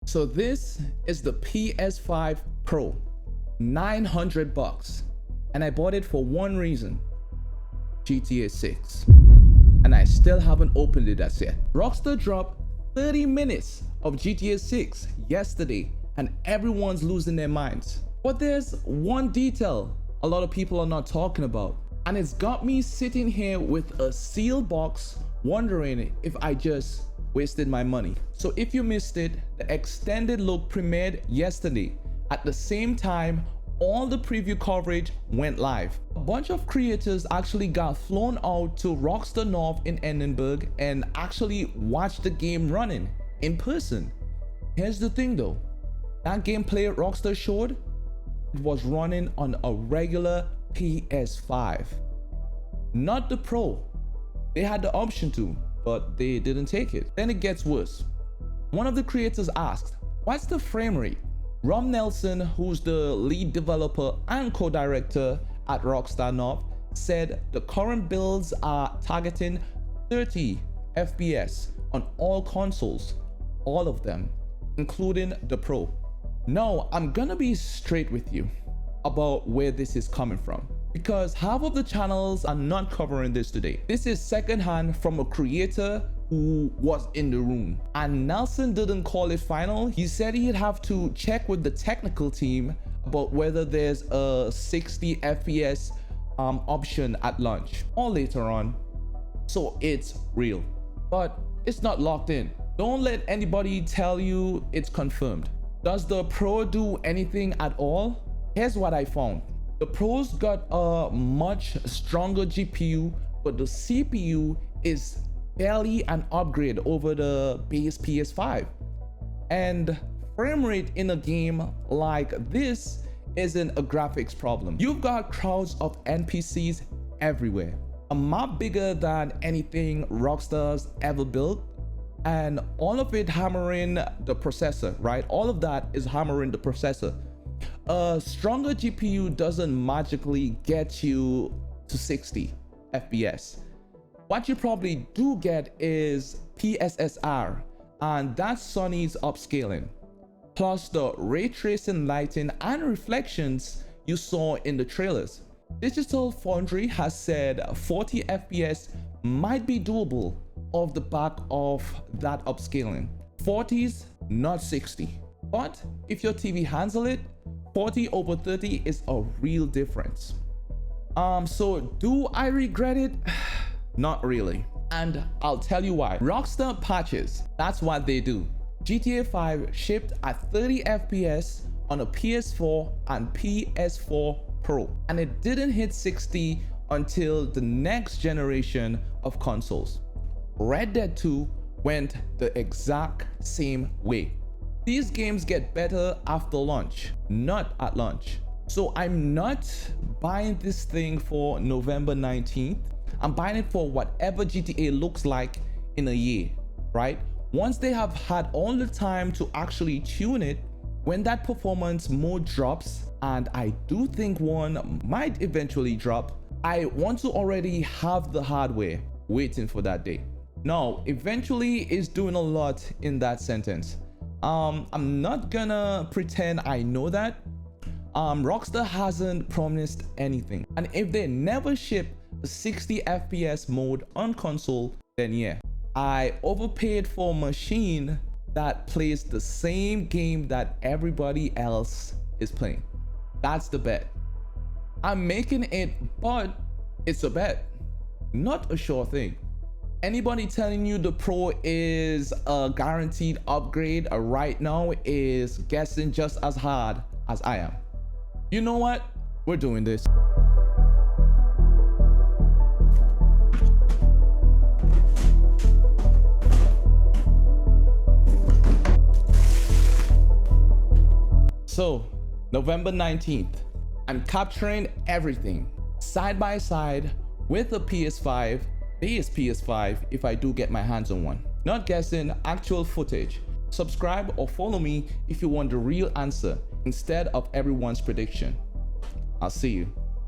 So this is the PS5 Pro, $900, and I bought it for one reason: GTA 6. And I still haven't opened it as yet. Rockstar dropped 30 minutes of GTA 6 yesterday, and everyone's losing their minds. But there's one detail a lot of people are not talking about, and it's got me sitting here with a sealed box wondering if I just wasted my money. So if you missed it, the extended look premiered yesterday. At the same time, all the preview coverage went live. A bunch of creators actually got flown out to Rockstar North in Edinburgh and actually watched the game running in person. Here's the thing though, that gameplay Rockstar showed, it was running on a regular PS5, not the Pro. They had the option to, but they didn't take it. Then it gets worse. One of the creators asked, "What's the frame rate?" Rob Nelson, who's the lead developer and co-director at Rockstar North, said the current builds are targeting 30 FPS on all consoles, all of them, including the Pro. Now, I'm gonna be straight with you about where this is coming from, because half of the channels are not covering this today. This is secondhand from a creator who was in the room, and Nelson didn't call it final. He said he'd have to check with the technical team about whether there's a 60 FPS option at launch or later on. So it's real, but it's not locked in. Don't let anybody tell you it's confirmed. Does the Pro do anything at all? Here's what I found. The Pro's got a much stronger GPU, but the CPU is barely an upgrade over the base PS5. And frame rate in a game like this isn't a graphics problem. You've got crowds of NPCs everywhere, a map bigger than anything Rockstar's ever built, and all of it hammering the processor, right? All of that is hammering the processor. A stronger GPU doesn't magically get you to 60 FPS. What you probably do get is PSSR, and that's Sony's upscaling, plus the ray tracing lighting and reflections you saw in the trailers. Digital Foundry has said 40 FPS might be doable off the back of that upscaling. 40s, not 60. But if your TV handles it, 40 over 30 is a real difference. So do I regret it? Not really. And I'll tell you why. Rockstar patches, that's what they do. GTA 5 shipped at 30 FPS on a PS4 and PS4 Pro, and it didn't hit 60 until the next generation of consoles. Red Dead 2 went the exact same way. These games get better after launch, not at launch. So I'm not buying this thing for November 19th. I'm buying it for whatever GTA looks like in a year, right? Once they have had all the time to actually tune it, when that performance mode drops, and I do think one might eventually drop, I want to already have the hardware waiting for that day. Now, eventually is doing a lot in that sentence. I'm not gonna pretend I know that. Rockstar hasn't promised anything, and if they never ship a 60 FPS mode on console, then yeah, I overpaid for a machine that plays the same game that everybody else is playing. That's the bet. I'm making it, but it's a bet, not a sure thing. Anybody telling you the Pro is a guaranteed upgrade right now is guessing just as hard as I am. You know what? We're doing this. So, November 19th, I'm capturing everything side by side with a PS5, base PS5 if I do get my hands on one. Not guessing, actual footage. Subscribe or follow me if you want the real answer instead of everyone's prediction. I'll see you.